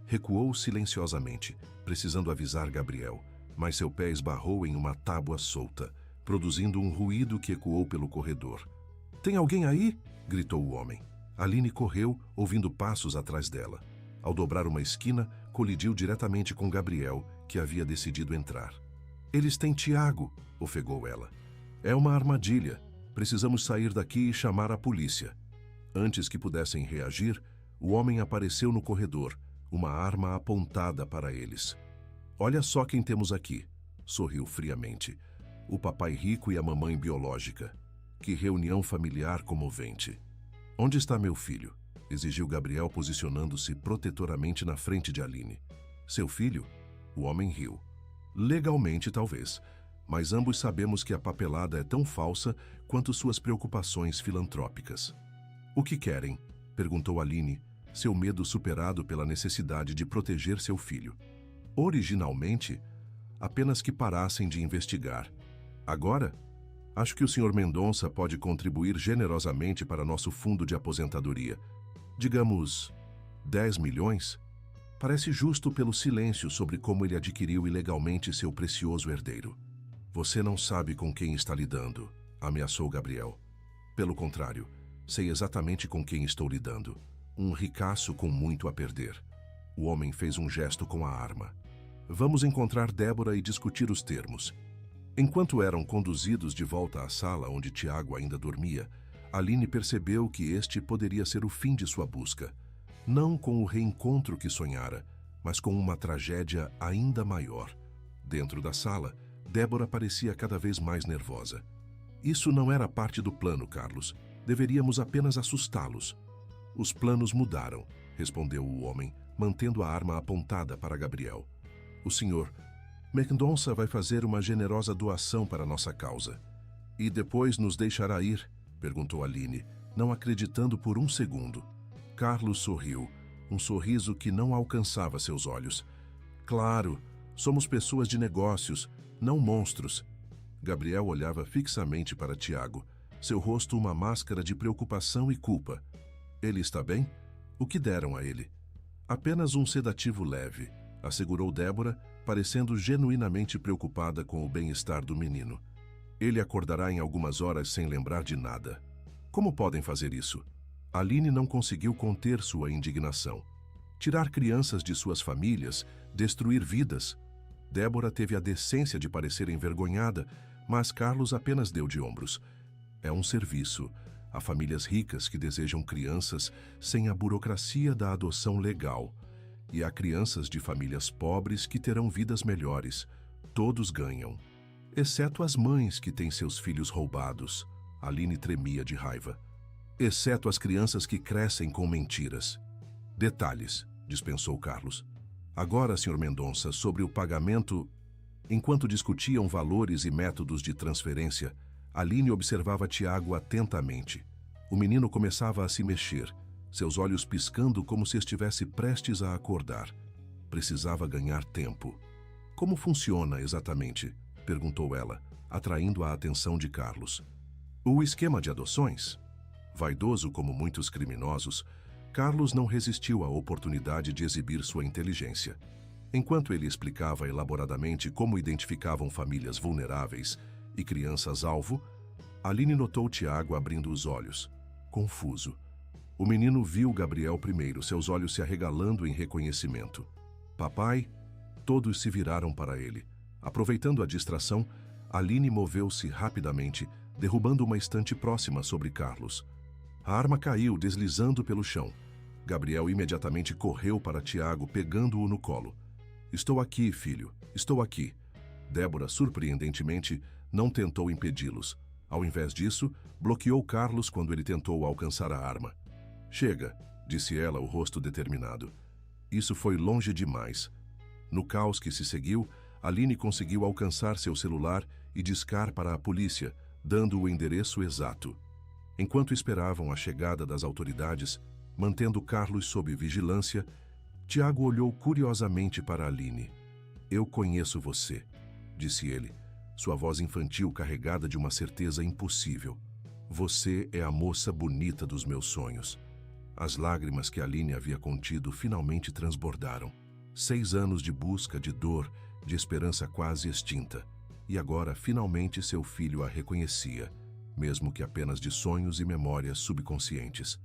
Recuou silenciosamente, precisando avisar Gabriel, mas seu pé esbarrou em uma tábua solta, produzindo um ruído que ecoou pelo corredor. — Tem alguém aí? — gritou o homem. Aline correu, ouvindo passos atrás dela. Ao dobrar uma esquina, colidiu diretamente com Gabriel, que havia decidido entrar. — Eles têm Tiago! — ofegou ela. — É uma armadilha. Precisamos sair daqui e chamar a polícia. Antes que pudessem reagir, o homem apareceu no corredor, uma arma apontada para eles. — Olha só quem temos aqui! — sorriu friamente. — O papai rico e a mamãe biológica. Que reunião familiar comovente. Onde está meu filho? Exigiu Gabriel, posicionando-se protetoramente na frente de Aline. Seu filho? O homem riu. Legalmente, talvez, mas ambos sabemos que a papelada é tão falsa quanto suas preocupações filantrópicas. O que querem? Perguntou Aline, seu medo superado pela necessidade de proteger seu filho. Originalmente, apenas que parassem de investigar. Agora, acho que o Sr. Mendonça pode contribuir generosamente para nosso fundo de aposentadoria. Digamos, 10 milhões? Parece justo pelo silêncio sobre como ele adquiriu ilegalmente seu precioso herdeiro. Você não sabe com quem está lidando, ameaçou Gabriel. Pelo contrário, sei exatamente com quem estou lidando. Um ricaço com muito a perder. O homem fez um gesto com a arma. Vamos encontrar Débora e discutir os termos. Enquanto eram conduzidos de volta à sala onde Tiago ainda dormia, Aline percebeu que este poderia ser o fim de sua busca. Não com o reencontro que sonhara, mas com uma tragédia ainda maior. Dentro da sala, Débora parecia cada vez mais nervosa. Isso não era parte do plano, Carlos. Deveríamos apenas assustá-los. Os planos mudaram, respondeu o homem, mantendo a arma apontada para Gabriel. O senhor Mendonça vai fazer uma generosa doação para nossa causa. E depois nos deixará ir? Perguntou Aline, não acreditando por um segundo. Carlos sorriu, um sorriso que não alcançava seus olhos. Claro, somos pessoas de negócios, não monstros. Gabriel olhava fixamente para Tiago, seu rosto uma máscara de preocupação e culpa. Ele está bem? O que deram a ele? Apenas um sedativo leve, assegurou Débora, parecendo genuinamente preocupada com o bem-estar do menino. Ele acordará em algumas horas sem lembrar de nada. Como podem fazer isso? Aline não conseguiu conter sua indignação. Tirar crianças de suas famílias, destruir vidas. Débora teve a decência de parecer envergonhada, mas Carlos apenas deu de ombros. É um serviço. Há famílias ricas que desejam crianças sem a burocracia da adoção legal. E há crianças de famílias pobres que terão vidas melhores. Todos ganham. Exceto as mães que têm seus filhos roubados. Aline tremia de raiva. Exceto as crianças que crescem com mentiras. Detalhes, dispensou Carlos. Agora, Sr. Mendonça, sobre o pagamento... Enquanto discutiam valores e métodos de transferência, Aline observava Tiago atentamente. O menino começava a se mexer, seus olhos piscando como se estivesse prestes a acordar. Precisava ganhar tempo. Como funciona exatamente? Perguntou ela, atraindo a atenção de Carlos. O esquema de adoções? Vaidoso como muitos criminosos, Carlos não resistiu à oportunidade de exibir sua inteligência. Enquanto ele explicava elaboradamente como identificavam famílias vulneráveis e crianças-alvo, Aline notou Tiago abrindo os olhos, confuso. O menino viu Gabriel primeiro, seus olhos se arregalando em reconhecimento. Papai, todos se viraram para ele. Aproveitando a distração, Aline moveu-se rapidamente, derrubando uma estante próxima sobre Carlos. A arma caiu, deslizando pelo chão. Gabriel imediatamente correu para Tiago, pegando-o no colo. Estou aqui, filho, estou aqui. Débora, surpreendentemente, não tentou impedi-los. Ao invés disso, bloqueou Carlos quando ele tentou alcançar a arma. Chega, disse ela, o rosto determinado. Isso foi longe demais. No caos que se seguiu, Aline conseguiu alcançar seu celular e discar para a polícia, dando o endereço exato. Enquanto esperavam a chegada das autoridades, mantendo Carlos sob vigilância, Tiago olhou curiosamente para Aline. Eu conheço você, disse ele, sua voz infantil carregada de uma certeza impossível. Você é a moça bonita dos meus sonhos. As lágrimas que Aline havia contido finalmente transbordaram. 6 anos de busca, de dor, de esperança quase extinta. E agora, finalmente, seu filho a reconhecia, mesmo que apenas de sonhos e memórias subconscientes.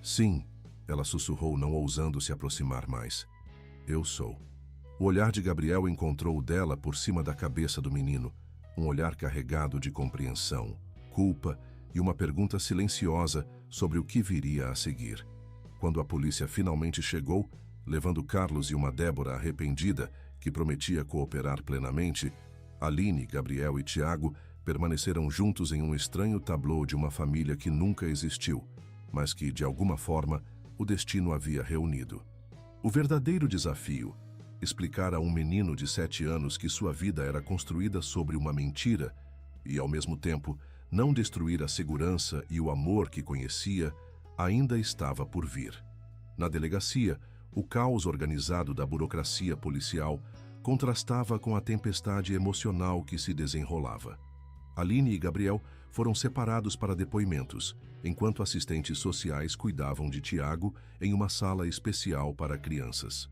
Sim, ela sussurrou, não ousando se aproximar mais. Eu sou. O olhar de Gabriel encontrou o dela por cima da cabeça do menino, um olhar carregado de compreensão, culpa e uma pergunta silenciosa sobre o que viria a seguir. Quando a polícia finalmente chegou, levando Carlos e uma Débora arrependida, que prometia cooperar plenamente, Aline, Gabriel e Tiago Permaneceram juntos em um estranho tableau de uma família que nunca existiu, mas que, de alguma forma, o destino havia reunido. O verdadeiro desafio, explicar a um menino de 7 anos que sua vida era construída sobre uma mentira e, ao mesmo tempo, não destruir a segurança e o amor que conhecia, ainda estava por vir. Na delegacia, o caos organizado da burocracia policial contrastava com a tempestade emocional que se desenrolava. Aline e Gabriel foram separados para depoimentos, enquanto assistentes sociais cuidavam de Tiago em uma sala especial para crianças.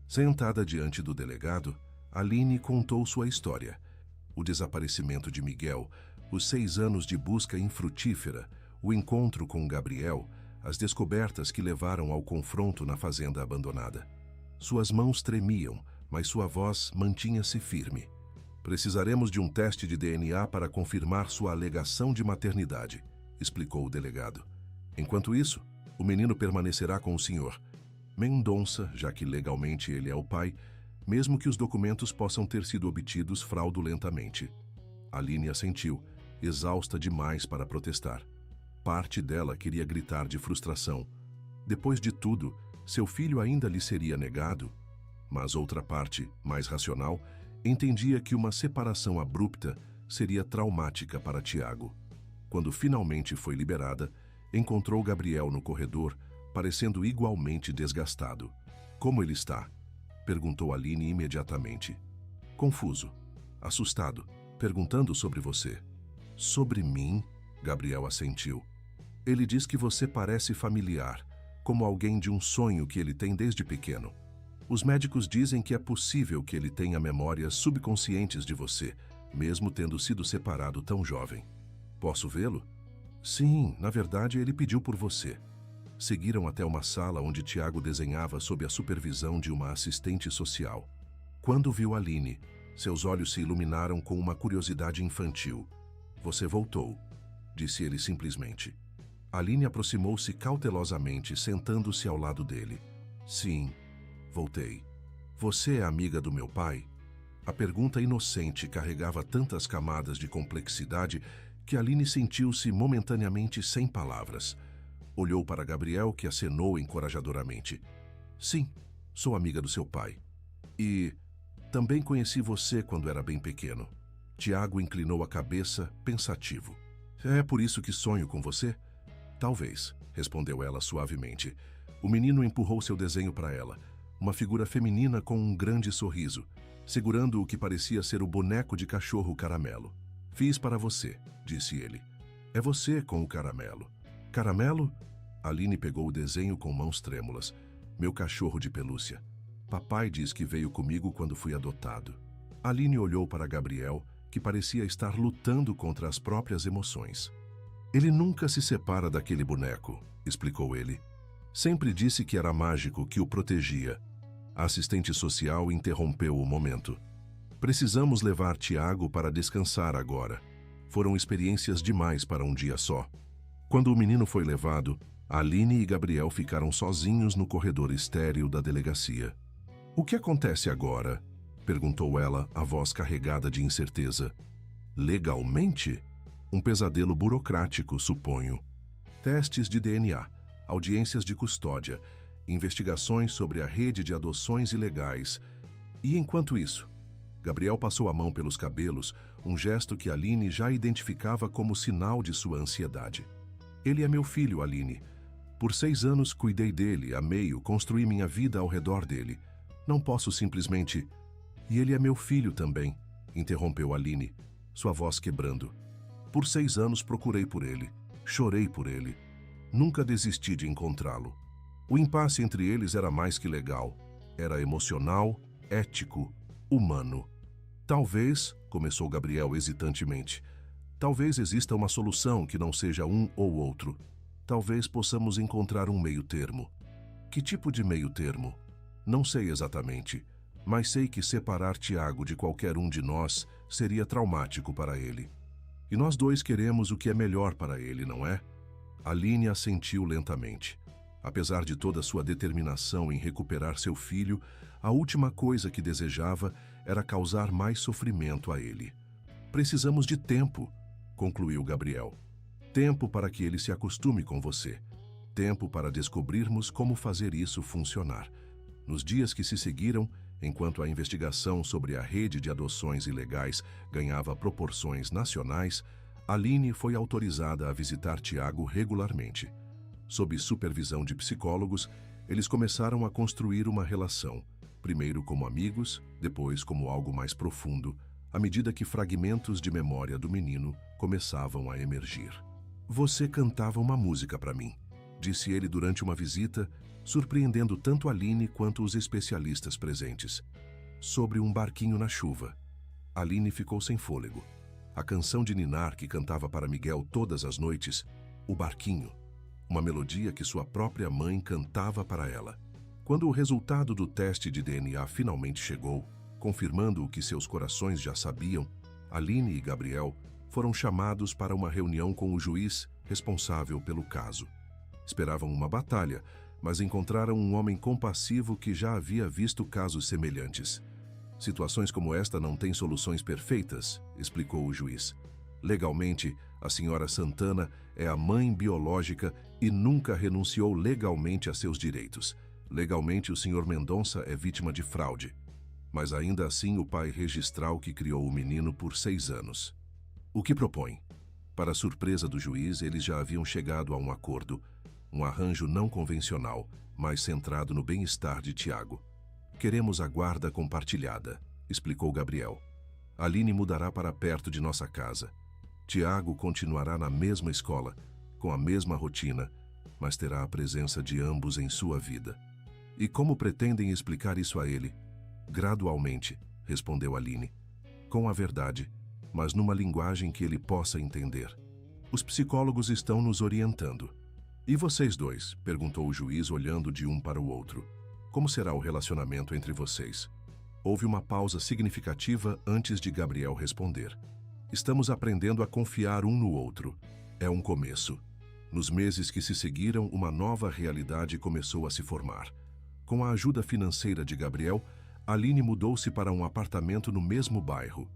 Sentada diante do delegado, Aline contou sua história. O desaparecimento de Miguel, os 6 anos de busca infrutífera, o encontro com Gabriel, as descobertas que levaram ao confronto na fazenda abandonada. Suas mãos tremiam, mas sua voz mantinha-se firme. Precisaremos de um teste de DNA para confirmar sua alegação de maternidade, explicou o delegado. Enquanto isso, o menino permanecerá com o senhor Mendonça, já que legalmente ele é o pai, mesmo que os documentos possam ter sido obtidos fraudulentamente. Aline assentiu, exausta demais para protestar. Parte dela queria gritar de frustração. Depois de tudo, seu filho ainda lhe seria negado? Mas outra parte, mais racional, entendia que uma separação abrupta seria traumática para Tiago. Quando finalmente foi liberada, encontrou Gabriel no corredor, parecendo igualmente desgastado. Como ele está? Perguntou Aline imediatamente. Confuso, assustado, perguntando sobre você. Sobre mim? Gabriel assentiu. Ele diz que você parece familiar, como alguém de um sonho que ele tem desde pequeno. Os médicos dizem que é possível que ele tenha memórias subconscientes de você, mesmo tendo sido separado tão jovem. Posso vê-lo? Sim, na verdade ele pediu por você. Seguiram até uma sala onde Tiago desenhava sob a supervisão de uma assistente social. Quando viu Aline, seus olhos se iluminaram com uma curiosidade infantil. Você voltou, disse ele simplesmente. Aline aproximou-se cautelosamente, sentando-se ao lado dele. Sim, voltei. Você é amiga do meu pai? A pergunta inocente carregava tantas camadas de complexidade que Aline sentiu-se momentaneamente sem palavras. Olhou para Gabriel, que acenou encorajadoramente. Sim, sou amiga do seu pai. E também conheci você quando era bem pequeno. Tiago inclinou a cabeça, pensativo. É por isso que sonho com você? Talvez, respondeu ela suavemente. O menino empurrou seu desenho para ela. Uma figura feminina com um grande sorriso, segurando o que parecia ser o boneco de cachorro Caramelo. Fiz para você, disse ele. É você com o Caramelo. Caramelo? Aline pegou o desenho com mãos trêmulas. Meu cachorro de pelúcia. Papai diz que veio comigo quando fui adotado. Aline olhou para Gabriel, que parecia estar lutando contra as próprias emoções. Ele nunca se separa daquele boneco, explicou ele. Sempre disse que era mágico, que o protegia. A assistente social interrompeu o momento. Precisamos levar Tiago para descansar agora. Foram experiências demais para um dia só. Quando o menino foi levado, Aline e Gabriel ficaram sozinhos no corredor estéril da delegacia. O que acontece agora? Perguntou ela, a voz carregada de incerteza. Legalmente? Um pesadelo burocrático, suponho. Testes de DNA, audiências de custódia, investigações sobre a rede de adoções ilegais. E enquanto isso, Gabriel passou a mão pelos cabelos, um gesto que Aline já identificava como sinal de sua ansiedade. Ele é meu filho, Aline. Por 6 anos cuidei dele, amei-o, construí minha vida ao redor dele. Não posso simplesmente... E ele é meu filho também, interrompeu Aline, sua voz quebrando. Por 6 anos procurei por ele, chorei por ele. Nunca desisti de encontrá-lo. O impasse entre eles era mais que legal. Era emocional, ético, humano. Talvez, começou Gabriel hesitantemente, talvez exista uma solução que não seja um ou outro. Talvez possamos encontrar um meio-termo. Que tipo de meio-termo? Não sei exatamente, mas sei que separar Tiago de qualquer um de nós seria traumático para ele. E nós dois queremos o que é melhor para ele, não é? Aline assentiu lentamente. Apesar de toda sua determinação em recuperar seu filho, a última coisa que desejava era causar mais sofrimento a ele. Precisamos de tempo, concluiu Gabriel. Tempo para que ele se acostume com você. Tempo para descobrirmos como fazer isso funcionar. Nos dias que se seguiram, enquanto a investigação sobre a rede de adoções ilegais ganhava proporções nacionais, Aline foi autorizada a visitar Tiago regularmente. Sob supervisão de psicólogos, eles começaram a construir uma relação, primeiro como amigos, depois como algo mais profundo, à medida que fragmentos de memória do menino começavam a emergir. Você cantava uma música para mim, disse ele durante uma visita, surpreendendo tanto Aline quanto os especialistas presentes. Sobre um barquinho na chuva. Aline ficou sem fôlego. A canção de ninar que cantava para Miguel todas as noites, O Barquinho, uma melodia que sua própria mãe cantava para ela. Quando o resultado do teste de DNA finalmente chegou, confirmando o que seus corações já sabiam, Aline e Gabriel foram chamados para uma reunião com o juiz responsável pelo caso. Esperavam uma batalha, mas encontraram um homem compassivo que já havia visto casos semelhantes. Situações como esta não têm soluções perfeitas, explicou o juiz. Legalmente, a senhora Santana é a mãe biológica e nunca renunciou legalmente a seus direitos. Legalmente, o senhor Mendonça é vítima de fraude. Mas ainda assim, o pai registral que criou o menino por 6 anos. O que propõe? Para surpresa do juiz, eles já haviam chegado a um acordo, um arranjo não convencional, mas centrado no bem-estar de Tiago. Queremos a guarda compartilhada, explicou Gabriel. Aline mudará para perto de nossa casa. Tiago continuará na mesma escola, com a mesma rotina, mas terá a presença de ambos em sua vida. E como pretendem explicar isso a ele? Gradualmente, respondeu Aline. Com a verdade, mas numa linguagem que ele possa entender. Os psicólogos estão nos orientando. E vocês dois? Perguntou o juiz olhando de um para o outro. Como será o relacionamento entre vocês? Houve uma pausa significativa antes de Gabriel responder. Estamos aprendendo a confiar um no outro. É um começo. Nos meses que se seguiram, uma nova realidade começou a se formar. Com a ajuda financeira de Gabriel, Aline mudou-se para um apartamento no mesmo bairro.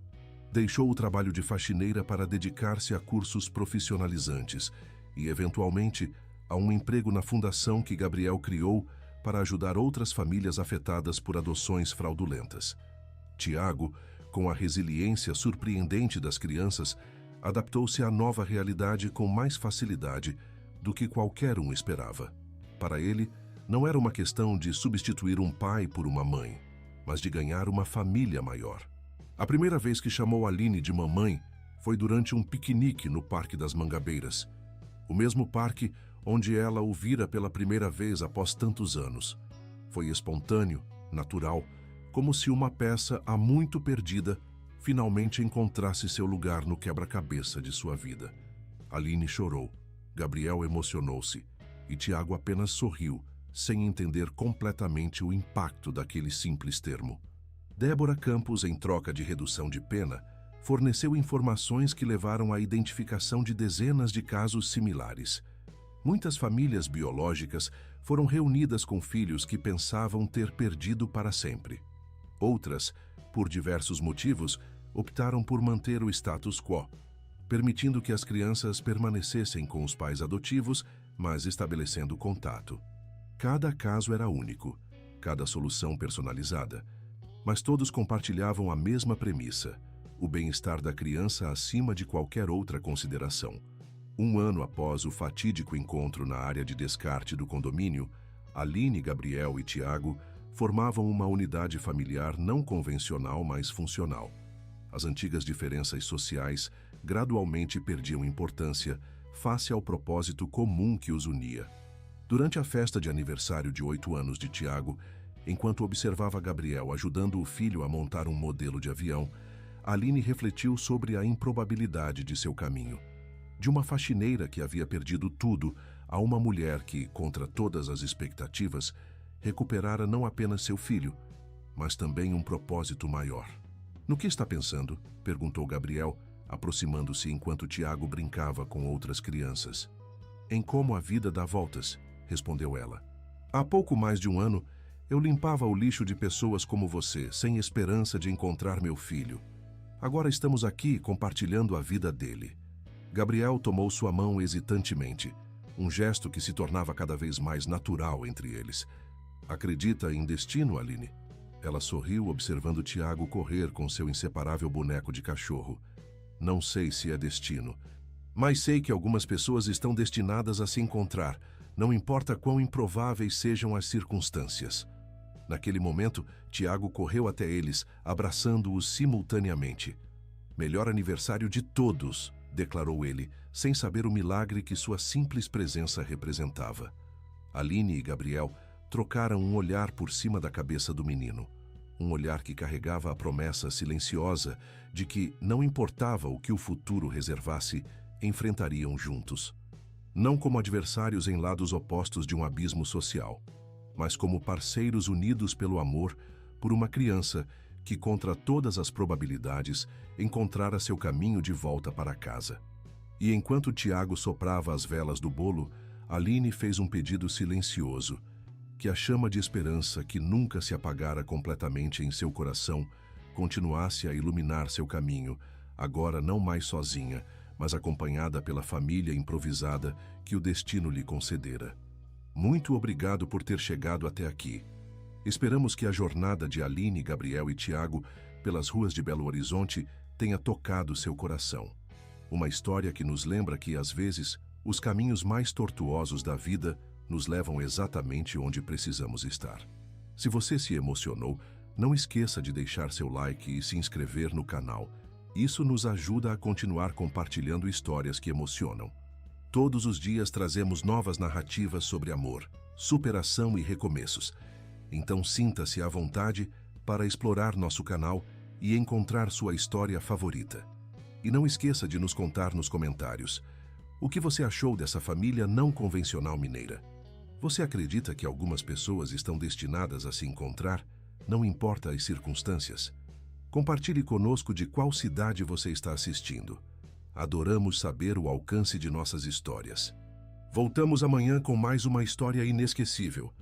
Deixou o trabalho de faxineira para dedicar-se a cursos profissionalizantes e, eventualmente, a um emprego na fundação que Gabriel criou para ajudar outras famílias afetadas por adoções fraudulentas. Tiago, com a resiliência surpreendente das crianças, adaptou-se à nova realidade com mais facilidade do que qualquer um esperava. Para ele, não era uma questão de substituir um pai por uma mãe, mas de ganhar uma família maior. A primeira vez que chamou Aline de mamãe foi durante um piquenique no Parque das Mangabeiras, o mesmo parque onde ela o vira pela primeira vez após tantos anos. Foi espontâneo, natural, como se uma peça há muito perdida finalmente encontrasse seu lugar no quebra-cabeça de sua vida. Aline chorou, Gabriel emocionou-se e Tiago apenas sorriu, sem entender completamente o impacto daquele simples termo. Débora Campos, em troca de redução de pena, forneceu informações que levaram à identificação de dezenas de casos similares. Muitas famílias biológicas foram reunidas com filhos que pensavam ter perdido para sempre. Outras, por diversos motivos, optaram por manter o status quo, permitindo que as crianças permanecessem com os pais adotivos, mas estabelecendo contato. Cada caso era único, cada solução personalizada, mas todos compartilhavam a mesma premissa: o bem-estar da criança acima de qualquer outra consideração. Um ano após o fatídico encontro na área de descarte do condomínio, Aline, Gabriel e Tiago formavam uma unidade familiar não convencional, mas funcional. As antigas diferenças sociais gradualmente perdiam importância face ao propósito comum que os unia. Durante a festa de aniversário de 8 anos de Tiago, enquanto observava Gabriel ajudando o filho a montar um modelo de avião, Aline refletiu sobre a improbabilidade de seu caminho. De uma faxineira que havia perdido tudo a uma mulher que, contra todas as expectativas, recuperara não apenas seu filho, mas também um propósito maior. No que está pensando? Perguntou Gabriel, aproximando-se enquanto Tiago brincava com outras crianças. Em como a vida dá voltas, respondeu ela. Há pouco mais de um ano, eu limpava o lixo de pessoas como você, sem esperança de encontrar meu filho. Agora estamos aqui compartilhando a vida dele. Gabriel tomou sua mão hesitantemente, um gesto que se tornava cada vez mais natural entre eles. Acredita em destino, Aline? Ela sorriu observando Tiago correr com seu inseparável boneco de cachorro. Não sei se é destino, mas sei que algumas pessoas estão destinadas a se encontrar, não importa quão improváveis sejam as circunstâncias. Naquele momento, Tiago correu até eles, abraçando-os simultaneamente. Melhor aniversário de todos, declarou ele, sem saber o milagre que sua simples presença representava. Aline e Gabriel trocaram um olhar por cima da cabeça do menino. Um olhar que carregava a promessa silenciosa de que, não importava o que o futuro reservasse, enfrentariam juntos. Não como adversários em lados opostos de um abismo social, mas como parceiros unidos pelo amor por uma criança que, contra todas as probabilidades, encontrara seu caminho de volta para casa. E enquanto Tiago soprava as velas do bolo, Aline fez um pedido silencioso, que a chama de esperança que nunca se apagara completamente em seu coração continuasse a iluminar seu caminho, agora não mais sozinha, mas acompanhada pela família improvisada que o destino lhe concedera. Muito obrigado por ter chegado até aqui. Esperamos que a jornada de Aline, Gabriel e Tiago pelas ruas de Belo Horizonte tenha tocado seu coração. Uma história que nos lembra que, às vezes, os caminhos mais tortuosos da vida nos levam exatamente onde precisamos estar. Se você se emocionou, não esqueça de deixar seu like e se inscrever no canal. Isso nos ajuda a continuar compartilhando histórias que emocionam. Todos os dias trazemos novas narrativas sobre amor, superação e recomeços. Então sinta-se à vontade para explorar nosso canal e encontrar sua história favorita. E não esqueça de nos contar nos comentários o que você achou dessa família não convencional mineira. Você acredita que algumas pessoas estão destinadas a se encontrar, não importa as circunstâncias? Compartilhe conosco de qual cidade você está assistindo. Adoramos saber o alcance de nossas histórias. Voltamos amanhã com mais uma história inesquecível.